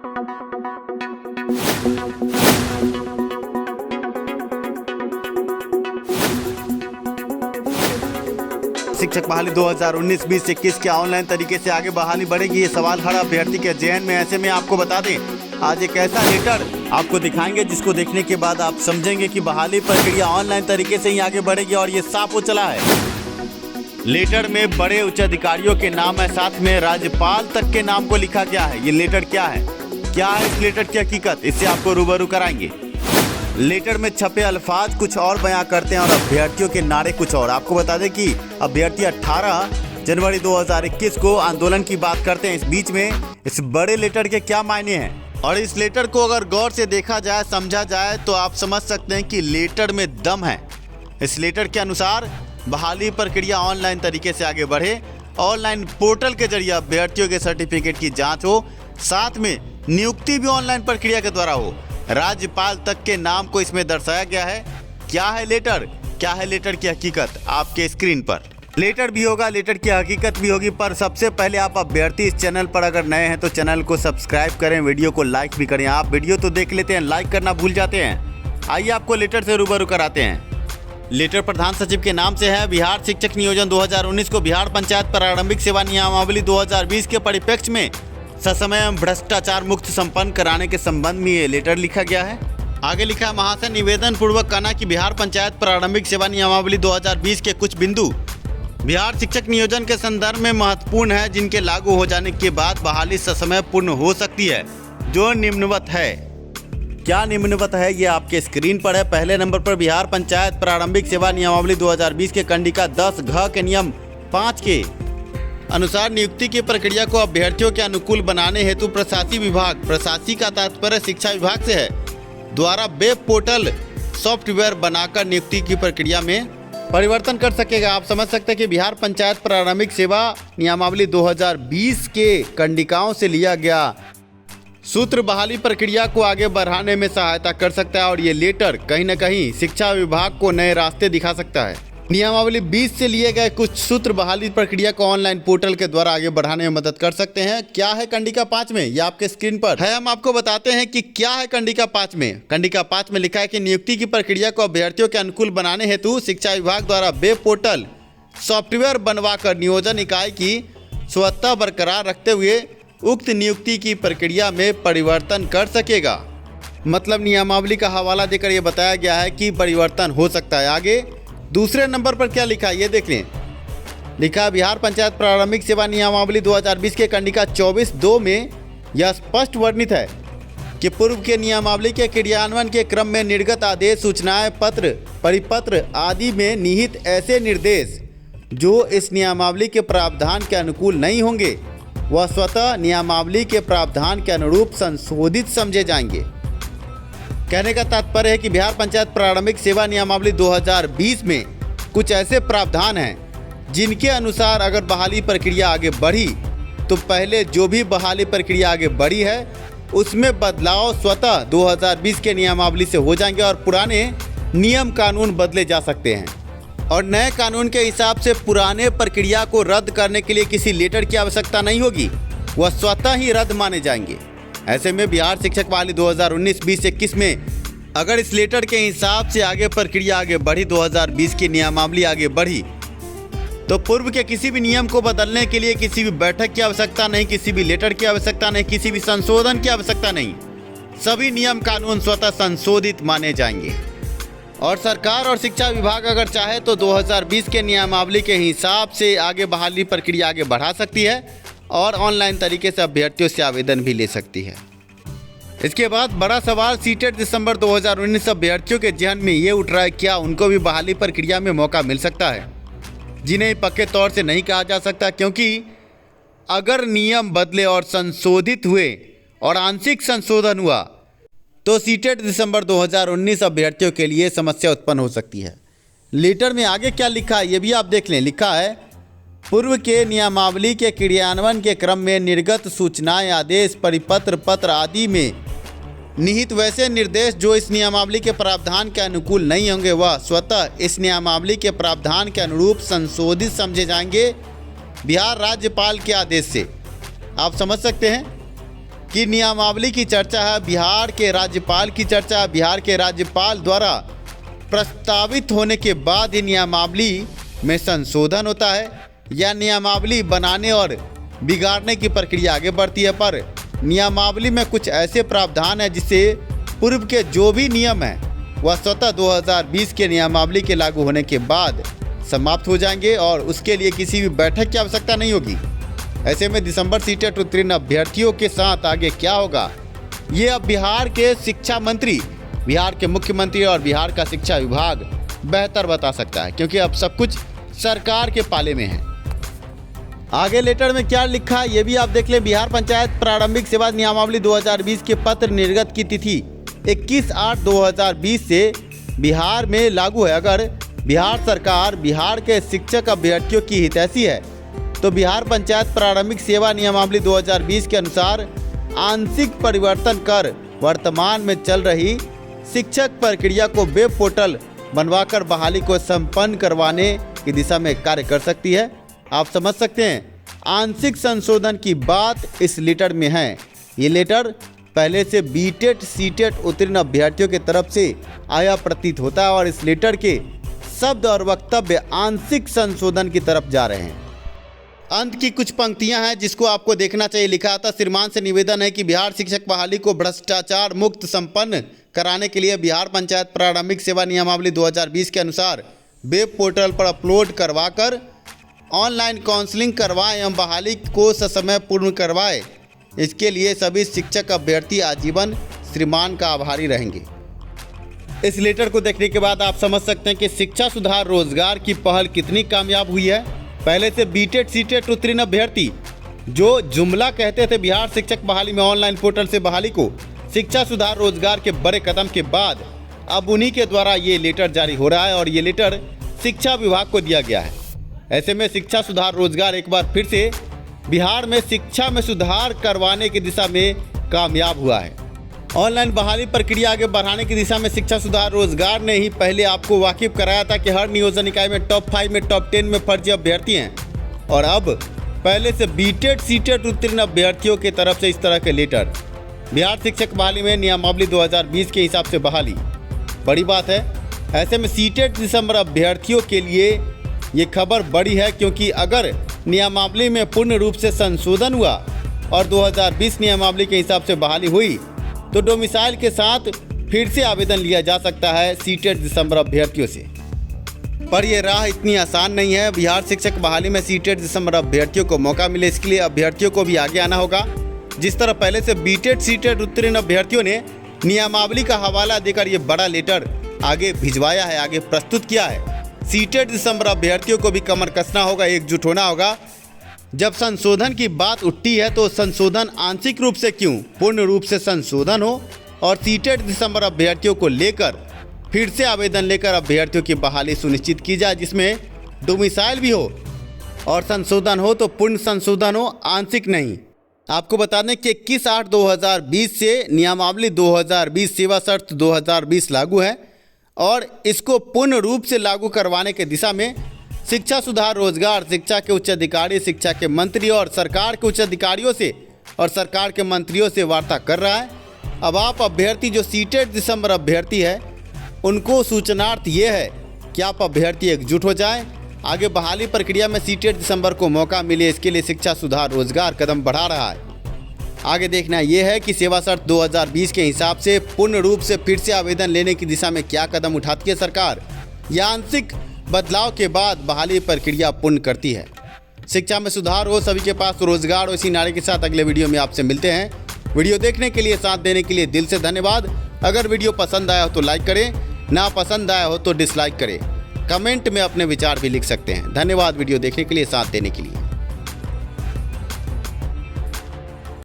शिक्षक बहाली 2019-20 क्या ऑनलाइन तरीके से आगे बहाली बढ़ेगी, ये सवाल हर अभ्यर्थी के जहन में। ऐसे में आपको बता दें, आज एक ऐसा लेटर आपको दिखाएंगे जिसको देखने के बाद आप समझेंगे कि बहाली प्रक्रिया ऑनलाइन तरीके से ही आगे बढ़ेगी और ये साफ हो चला है। लेटर में बड़े उच्च अधिकारियों के नाम है, साथ में राज्यपाल तक के नाम को लिखा गया है। ये लेटर क्या है इस लेटर की हकीकत, इससे आपको रूबरू कराएंगे। लेटर में छपे अल्फाज कुछ और बयां करते हैं और अभ्यर्थियों के नारे कुछ और। आपको बता दें कि अभ्यर्थी 18 जनवरी 2021 को आंदोलन की बात करते हैं। इस बीच में इस बड़े लेटर के क्या मायने हैं और इस लेटर को अगर गौर से देखा जाए, समझा जाए तो आप समझ सकते हैं कि लेटर में दम है। इस लेटर के अनुसार बहाली प्रक्रिया ऑनलाइन तरीके से आगे बढ़े, ऑनलाइन पोर्टल के जरिए अभ्यर्थियों के सर्टिफिकेट की जाँच हो, साथ में नियुक्ति भी ऑनलाइन प्रक्रिया के द्वारा हो। राज्यपाल तक के नाम को इसमें दर्शाया गया है। क्या है लेटर की हकीकत आपके स्क्रीन पर। लेटर भी होगा, लेटर की हकीकत भी होगी, पर सबसे पहले आप अभ्यर्थी इस चैनल पर अगर नए हैं तो चैनल को सब्सक्राइब करें, वीडियो को लाइक भी करें। आप वीडियो तो देख लेते हैं, लाइक करना भूल जाते हैं। आइए आपको लेटर से रूबरू कराते हैं। लेटर प्रधान सचिव के नाम से है। बिहार शिक्षक नियोजन 2019 को बिहार पंचायत प्रारंभिक सेवा नियमावली 2020 के परिप्रेक्ष्य में ससमय एवं भ्रष्टाचार मुक्त संपन्न कराने के संबंध में ये लेटर लिखा गया है। आगे लिखा है, महाशय निवेदन पूर्वक कहना कि बिहार पंचायत प्रारंभिक सेवा नियमावली 2020 के कुछ बिंदु बिहार शिक्षक नियोजन के संदर्भ में महत्वपूर्ण है, जिनके लागू हो जाने के बाद बहाली ससमय पूर्ण हो सकती है, जो निम्नवत है। क्या निम्नवत है, ये आपके स्क्रीन पर है। पहले नंबर पर बिहार पंचायत प्रारंभिक सेवा नियमावली 2020 के कंडिका 10 घ के नियम 5 के अनुसार नियुक्ति की प्रक्रिया को अभ्यर्थियों के अनुकूल बनाने हेतु प्रशासनिक विभाग, प्रशासनिक का तात्पर्य शिक्षा विभाग से है, द्वारा वेब पोर्टल सॉफ्टवेयर बनाकर नियुक्ति की प्रक्रिया में परिवर्तन कर सकेगा। आप समझ सकते हैं कि बिहार पंचायत प्रारंभिक सेवा नियमावली 2020 के कंडिकाओं से लिया गया सूत्र बहाली प्रक्रिया को आगे बढ़ाने में सहायता कर सकता है और ये लेटर कहीं न कहीं शिक्षा विभाग को नए रास्ते दिखा सकता है। नियमावली 20 से लिए गए कुछ सूत्र बहाली प्रक्रिया को ऑनलाइन पोर्टल के द्वारा आगे बढ़ाने में मदद कर सकते हैं। क्या है कंडिका 5 में, ये आपके स्क्रीन पर है। हम आपको बताते हैं कि क्या है कंडिका 5 में। कंडिका 5 में लिखा है कि नियुक्ति की प्रक्रिया को अभ्यर्थियों के अनुकूल बनाने हेतु शिक्षा विभाग द्वारा वेब पोर्टल सॉफ्टवेयर बनवाकर नियोजन इकाई की स्वच्छता बरकरार रखते हुए उक्त नियुक्ति की प्रक्रिया में परिवर्तन कर सकेगा। मतलब नियमावली का हवाला देकर यह बताया गया है कि परिवर्तन हो सकता है। आगे दूसरे नंबर पर क्या लिखा है, ये देख लें। लिखा बिहार पंचायत प्रारंभिक सेवा नियमावली 2020 के कंडिका 24(2) में यह स्पष्ट वर्णित है कि पूर्व के नियमावली के क्रियान्वयन के क्रम में निर्गत आदेश, सूचनाएं, पत्र, परिपत्र आदि में निहित ऐसे निर्देश जो इस नियमावली के प्रावधान के अनुकूल नहीं होंगे, वह स्वतः नियमावली के प्रावधान के अनुरूप संशोधित समझे जाएंगे। कहने का तात्पर्य है कि बिहार पंचायत प्रारंभिक सेवा नियमावली 2020 में कुछ ऐसे प्रावधान हैं जिनके अनुसार अगर बहाली प्रक्रिया आगे बढ़ी तो पहले जो भी बहाली प्रक्रिया आगे बढ़ी है उसमें बदलाव स्वतः 2020 के नियमावली से हो जाएंगे और पुराने नियम कानून बदले जा सकते हैं और नए कानून के हिसाब से पुराने प्रक्रिया को रद्द करने के लिए किसी लेटर की आवश्यकता नहीं होगी, वह स्वतः ही रद्द माने जाएंगे। ऐसे में बिहार शिक्षक बहाली 2019-2021 में अगर इस लेटर के हिसाब से आगे प्रक्रिया आगे बढ़ी, 2020 की नियमावली आगे बढ़ी, तो पूर्व के किसी भी नियम को बदलने के लिए किसी भी बैठक की आवश्यकता नहीं, किसी भी लेटर की आवश्यकता नहीं, किसी भी संशोधन की आवश्यकता नहीं। सभी नियम कानून स्वतः संशोधित माने जाएंगे और सरकार और शिक्षा विभाग अगर चाहे तो 2020 के नियमावली के हिसाब से आगे बहाली प्रक्रिया आगे बढ़ा सकती है और ऑनलाइन तरीके से अभ्यर्थियों से आवेदन भी ले सकती है। इसके बाद बड़ा सवाल सीटेट दिसंबर 2019 अभ्यर्थियों के जहन में ये उठ रहा है, क्या उनको भी बहाली प्रक्रिया में मौका मिल सकता है, जिन्हें पक्के तौर से नहीं कहा जा सकता, क्योंकि अगर नियम बदले और संशोधित हुए और आंशिक संशोधन हुआ तो सीटेट दिसंबर 2019 अभ्यर्थियों के लिए समस्या उत्पन्न हो सकती है। लेटर में आगे क्या लिखा है ये भी आप देख लें। लिखा है, पूर्व के नियमावली के क्रियान्वयन के क्रम में निर्गत सूचनाएं, आदेश, परिपत्र, पत्र आदि में निहित वैसे निर्देश जो इस नियमावली के प्रावधान के अनुकूल नहीं होंगे, वह स्वतः इस नियमावली के प्रावधान के अनुरूप संशोधित समझे जाएंगे बिहार राज्यपाल के आदेश से। आप समझ सकते हैं कि नियमावली की चर्चा है, बिहार के राज्यपाल की चर्चा है। बिहार के राज्यपाल द्वारा प्रस्तावित होने के बाद ही नियमावली में संशोधन होता है या नियमावली बनाने और बिगाड़ने की प्रक्रिया आगे बढ़ती है। पर नियमावली में कुछ ऐसे प्रावधान है जिससे पूर्व के जो भी नियम हैं वह स्वतः 2020 के नियमावली के लागू होने के बाद समाप्त हो जाएंगे और उसके लिए किसी भी बैठक की आवश्यकता नहीं होगी। ऐसे में दिसंबर सीटेट उत्तीर्ण अभ्यर्थियों के साथ आगे क्या होगा, ये अब बिहार के शिक्षा मंत्री, बिहार के मुख्यमंत्री और बिहार का शिक्षा विभाग बेहतर बता सकता है, क्योंकि अब सब कुछ सरकार के पाले में है। आगे लेटर में क्या लिखा है ये भी आप देख लें। बिहार पंचायत प्रारंभिक सेवा नियमावली 2020 के पत्र निर्गत की तिथि 21/8/2020 से बिहार में लागू है। अगर बिहार सरकार बिहार के शिक्षक अभ्यर्थियों की हितैषी है तो बिहार पंचायत प्रारंभिक सेवा नियमावली 2020 के अनुसार आंशिक परिवर्तन कर वर्तमान में चल रही शिक्षक प्रक्रिया को वेब पोर्टल बनवाकर बहाली को संपन्न करवाने की दिशा में कार्य कर सकती है। आप समझ सकते हैं, आंशिक संशोधन की बात इस लेटर में है। ये लेटर पहले से बीटेट सीटेट उत्तीर्ण अभ्यर्थियों के तरफ से आया प्रतीत होता है और इस लेटर के शब्द और वक्तव्य आंशिक संशोधन की तरफ जा रहे हैं। अंत की कुछ पंक्तियां हैं जिसको आपको देखना चाहिए। लिखा था, श्रीमान से निवेदन है कि बिहार शिक्षक बहाली को भ्रष्टाचार मुक्त संपन्न कराने के लिए बिहार पंचायत प्रारंभिक सेवा नियमावली 2020 के अनुसार वेब पोर्टल पर अपलोड करवाकर ऑनलाइन काउंसलिंग करवाएं एवं बहाली को ससमय पूर्ण करवाएं। इसके लिए सभी शिक्षक अभ्यर्थी आजीवन श्रीमान का आभारी रहेंगे। इस लेटर को देखने के बाद आप समझ सकते हैं कि शिक्षा सुधार रोजगार की पहल कितनी कामयाब हुई है। पहले से बीटेट सीटेट उत्तीर्ण अभ्यर्थी जो जुमला कहते थे बिहार शिक्षक बहाली में ऑनलाइन पोर्टल से बहाली को शिक्षा सुधार रोजगार के बड़े कदम के बाद अब उन्हीं के द्वारा ये लेटर जारी हो रहा है और ये लेटर शिक्षा विभाग को दिया गया है। ऐसे में शिक्षा सुधार रोजगार एक बार फिर से बिहार में शिक्षा में सुधार करवाने की दिशा में कामयाब हुआ है। ऑनलाइन बहाली प्रक्रिया आगे बढ़ाने की दिशा में शिक्षा सुधार रोजगार ने ही पहले आपको वाकिफ कराया था कि हर नियोजन इकाई में टॉप 5 में टॉप 10 में फर्जी अभ्यर्थी हैं और अब पहले से बीटेट सीटेट उत्तीर्ण अभ्यर्थियों की तरफ से इस तरह के लेटर। बिहार शिक्षक बहाली में नियमावली 2020 के हिसाब से बहाली बड़ी बात है। ऐसे में सीटेट दिसंबर अभ्यर्थियों के लिए ये खबर बड़ी है, क्योंकि अगर नियमावली में पूर्ण रूप से संशोधन हुआ और 2020 नियमावली के हिसाब से बहाली हुई तो डोमिसाइल के साथ फिर से आवेदन लिया जा सकता है सीटेट दिसंबर अभ्यर्थियों से। पर यह राह इतनी आसान नहीं है। बिहार शिक्षक बहाली में सीटेट दिसंबर अभ्यर्थियों को मौका मिले, इसके लिए अभ्यर्थियों को भी आगे आना होगा। जिस तरह पहले से बीटेट सीटेट उत्तीर्ण अभ्यर्थियों ने नियमावली का हवाला देकर ये बड़ा लेटर आगे भिजवाया है, आगे प्रस्तुत किया है, सीटेट दिसंबर अभ्यर्थियों को भी कमर कसना होगा, एकजुट होना होगा। जब संशोधन की बात उठती है तो संशोधन आंशिक रूप से क्यों, पूर्ण रूप से संशोधन हो और सीटेट दिसंबर अभ्यर्थियों को लेकर फिर से आवेदन लेकर अभ्यर्थियों की बहाली सुनिश्चित की जाए, जिसमें डोमिसाइल भी हो और संशोधन हो तो पूर्ण संशोधन हो, आंशिक नहीं। आपको बता दें कि 21/8/2020 से नियमावली 2020 सेवा शर्त 2020 लागू है और इसको पूर्ण रूप से लागू करवाने की दिशा में शिक्षा सुधार रोजगार शिक्षा के उच्च अधिकारी, शिक्षा के मंत्री और सरकार के उच्च अधिकारियों से और सरकार के मंत्रियों से वार्ता कर रहा है। अब आप अभ्यर्थी जो सीटेट दिसंबर अभ्यर्थी है उनको सूचनार्थ ये है कि आप अभ्यर्थी एकजुट हो जाएं, आगे बहाली प्रक्रिया में सीटेट दिसंबर को मौका मिले, इसके लिए शिक्षा सुधार रोजगार कदम बढ़ा रहा है। आगे देखना ये है कि सेवा शर्त 2020 के हिसाब से पूर्ण रूप से फिर से आवेदन लेने की दिशा में क्या कदम उठाती है सरकार, या आंशिक बदलाव के बाद बहाली प्रक्रिया पूर्ण करती है। शिक्षा में सुधार हो, सभी के पास रोजगार हो, इसी नारे के साथ अगले वीडियो में आपसे मिलते हैं। वीडियो देखने के लिए, साथ देने के लिए दिल से धन्यवाद। अगर वीडियो पसंद आया हो तो लाइक करें, ना पसंद आया हो तो डिसलाइक करें। कमेंट में अपने विचार भी लिख सकते हैं। धन्यवाद वीडियो देखने के लिए, साथ देने के लिए।